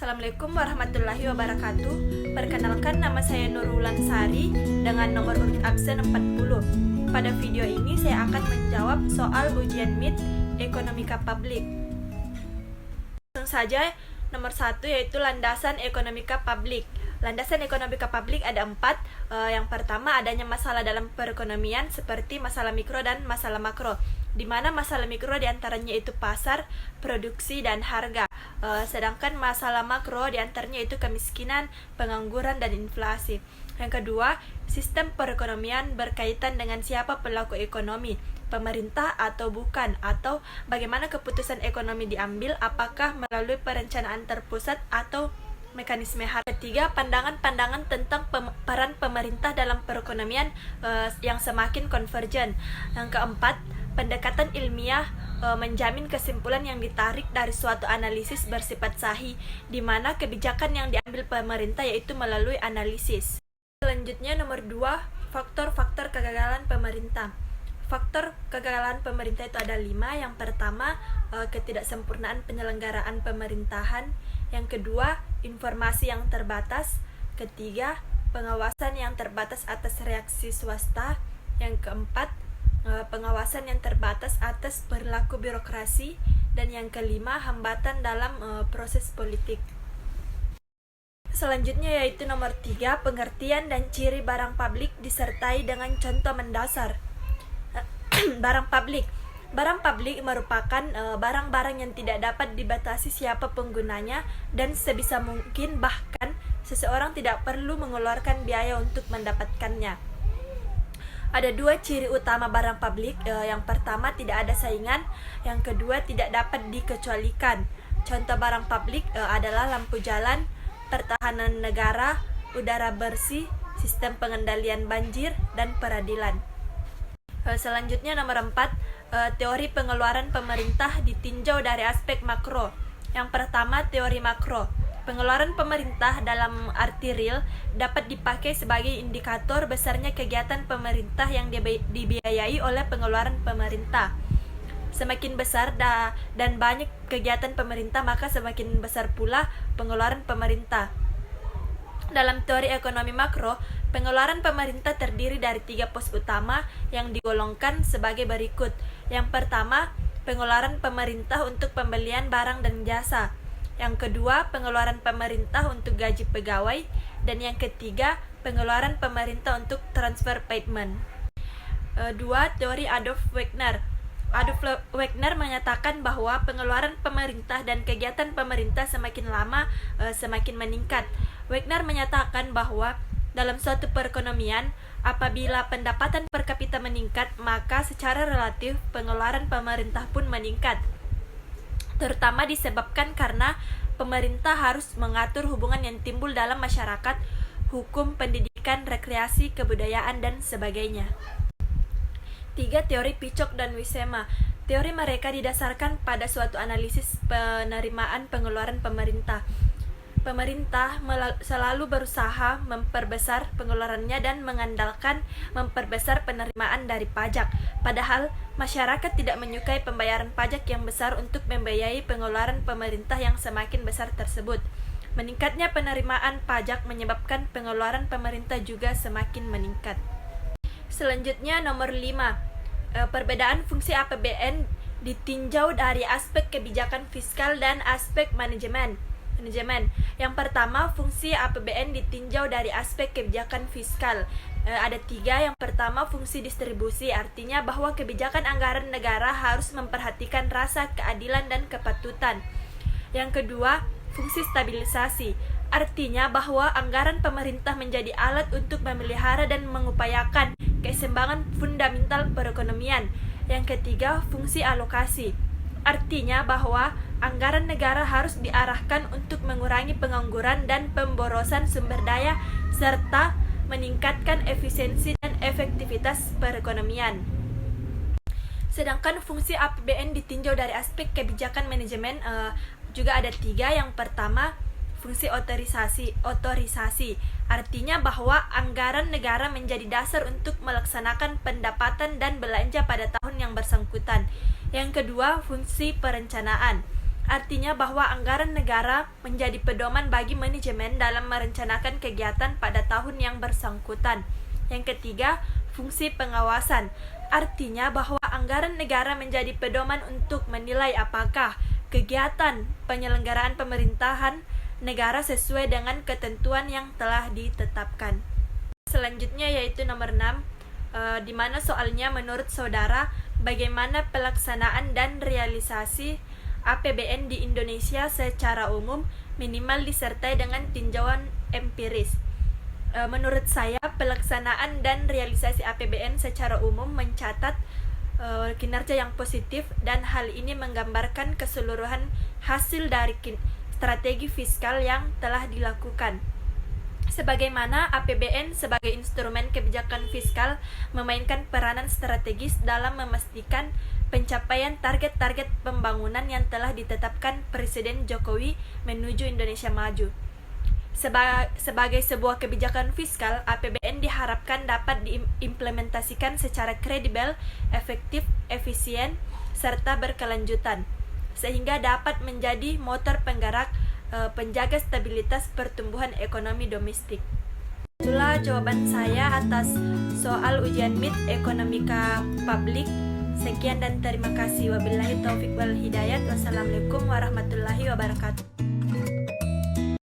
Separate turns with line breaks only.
Assalamualaikum warahmatullahi wabarakatuh. Perkenalkan, nama saya Nurul Sari dengan nomor urut absen 40. Pada video ini saya akan menjawab soal ujian MIT Ekonomika Publik. Langsung saja, nomor 1 yaitu landasan ekonomika publik. Landasan ekonomika publik ada 4. Yang pertama, adanya masalah dalam perekonomian seperti masalah mikro dan masalah makro, di mana masalah mikro diantaranya itu pasar, produksi, dan harga. Sedangkan masalah makro diantaranya itu kemiskinan, pengangguran, dan inflasi. Yang kedua, sistem perekonomian berkaitan dengan siapa pelaku ekonomi, pemerintah atau bukan, atau bagaimana keputusan ekonomi diambil, apakah melalui perencanaan terpusat atau mekanisme harga. Ketiga, pandangan-pandangan tentang peran pemerintah dalam perekonomian yang semakin konvergen. Yang keempat, pendekatan ilmiah menjamin kesimpulan yang ditarik dari suatu analisis bersifat sahih, di mana kebijakan yang diambil pemerintah yaitu melalui analisis. Selanjutnya nomor 2, faktor-faktor kegagalan pemerintah. Faktor kegagalan pemerintah itu ada 5. Yang pertama, ketidaksempurnaan penyelenggaraan pemerintahan. Yang kedua, informasi yang terbatas. Ketiga, pengawasan yang terbatas atas reaksi swasta. Yang keempat, pengawasan yang terbatas atas perilaku birokrasi. Dan yang kelima, hambatan dalam proses politik. Selanjutnya yaitu nomor 3, pengertian dan ciri barang publik disertai dengan contoh mendasar. Barang publik. Barang publik merupakan barang-barang yang tidak dapat dibatasi siapa penggunanya, dan sebisa mungkin bahkan seseorang tidak perlu mengeluarkan biaya untuk mendapatkannya. Ada 2 ciri utama barang publik. Yang pertama, tidak ada saingan. Yang kedua, tidak dapat dikecualikan. Contoh barang publik adalah lampu jalan, pertahanan negara, udara bersih, sistem pengendalian banjir, dan peradilan. Selanjutnya nomor 4, teori pengeluaran pemerintah ditinjau dari aspek makro. Yang pertama, teori makro. Pengeluaran pemerintah dalam arti real dapat dipakai sebagai indikator besarnya kegiatan pemerintah yang dibiayai oleh pengeluaran pemerintah. Semakin besar dan banyak kegiatan pemerintah, maka semakin besar pula pengeluaran pemerintah. Dalam teori ekonomi makro, pengeluaran pemerintah terdiri dari 3 pos utama yang digolongkan sebagai berikut. Yang pertama, pengeluaran pemerintah untuk pembelian barang dan jasa. Yang kedua, pengeluaran pemerintah untuk gaji pegawai. Dan yang ketiga, pengeluaran pemerintah untuk transfer payment. 2. Teori Adolf Wagner. Adolf Wagner menyatakan bahwa pengeluaran pemerintah dan kegiatan pemerintah semakin lama semakin meningkat. Wagner menyatakan bahwa dalam suatu perekonomian, apabila pendapatan per kapita meningkat, maka secara relatif pengeluaran pemerintah pun meningkat, terutama disebabkan karena pemerintah harus mengatur hubungan yang timbul dalam masyarakat, hukum, pendidikan, rekreasi, kebudayaan, dan sebagainya. 3. Teori Picok dan Wisema. Teori mereka didasarkan pada suatu analisis penerimaan pengeluaran pemerintah. Pemerintah selalu berusaha memperbesar pengeluarannya dan mengandalkan memperbesar penerimaan dari pajak. Padahal masyarakat tidak menyukai pembayaran pajak yang besar untuk membiayai pengeluaran pemerintah yang semakin besar tersebut. Meningkatnya penerimaan pajak menyebabkan pengeluaran pemerintah juga semakin meningkat. Selanjutnya nomor 5, perbedaan fungsi APBN ditinjau dari aspek kebijakan fiskal dan aspek manajemen. Yang pertama, fungsi APBN ditinjau dari aspek kebijakan fiskal. Ada 3. Yang pertama, fungsi distribusi, artinya bahwa kebijakan anggaran negara harus memperhatikan rasa keadilan dan kepatutan. Yang kedua, fungsi stabilisasi, artinya bahwa anggaran pemerintah menjadi alat untuk memelihara dan mengupayakan keseimbangan fundamental perekonomian. Yang ketiga, fungsi alokasi, artinya bahwa anggaran negara harus diarahkan untuk mengurangi pengangguran dan pemborosan sumber daya serta meningkatkan efisiensi dan efektivitas perekonomian. Sedangkan fungsi APBN ditinjau dari aspek kebijakan manajemen juga ada 3. Yang pertama, fungsi otorisasi, artinya bahwa anggaran negara menjadi dasar untuk melaksanakan pendapatan dan belanja pada tahun yang bersangkutan. Yang kedua, fungsi perencanaan, Artinya bahwa anggaran negara menjadi pedoman bagi manajemen dalam merencanakan kegiatan pada tahun yang bersangkutan. Yang ketiga, fungsi pengawasan. Artinya bahwa anggaran negara menjadi pedoman untuk menilai apakah kegiatan penyelenggaraan pemerintahan negara sesuai dengan ketentuan yang telah ditetapkan. Selanjutnya yaitu nomor 6, di mana soalnya menurut saudara bagaimana pelaksanaan dan realisasi APBN di Indonesia secara umum minimal disertai dengan tinjauan empiris. Menurut saya pelaksanaan dan realisasi APBN secara umum mencatat kinerja yang positif dan hal ini menggambarkan keseluruhan hasil dari strategi fiskal yang telah dilakukan. Sebagaimana APBN sebagai instrumen kebijakan fiskal memainkan peranan strategis dalam memastikan pencapaian target-target pembangunan yang telah ditetapkan Presiden Jokowi menuju Indonesia Maju. Sebagai sebuah kebijakan fiskal, APBN diharapkan dapat diimplementasikan secara kredibel, efektif, efisien, serta berkelanjutan, sehingga dapat menjadi motor penggerak penjaga stabilitas pertumbuhan ekonomi domestik. Itulah jawaban saya atas soal ujian MIT Ekonomika Publik. Sekian dan terima kasih. Wabillahi taufiq wal hidayat. Wassalamualaikum warahmatullahi wabarakatuh.